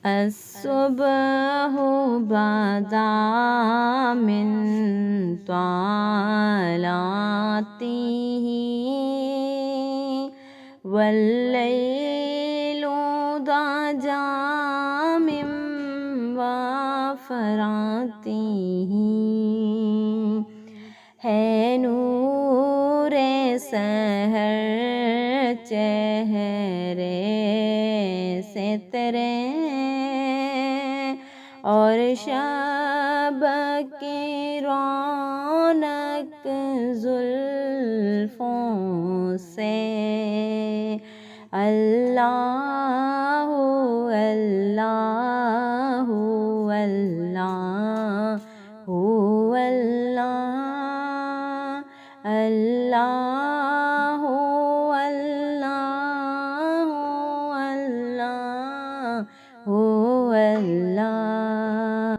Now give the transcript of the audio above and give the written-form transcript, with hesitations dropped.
الصبح بدا من طلعته والليل ضجع من وفراته ہے نور سحر چہرے سے تیرے اور شب کی رونق زلفوں سے اللہ اللہ اللہ اللہ اللہ اللہ اللہ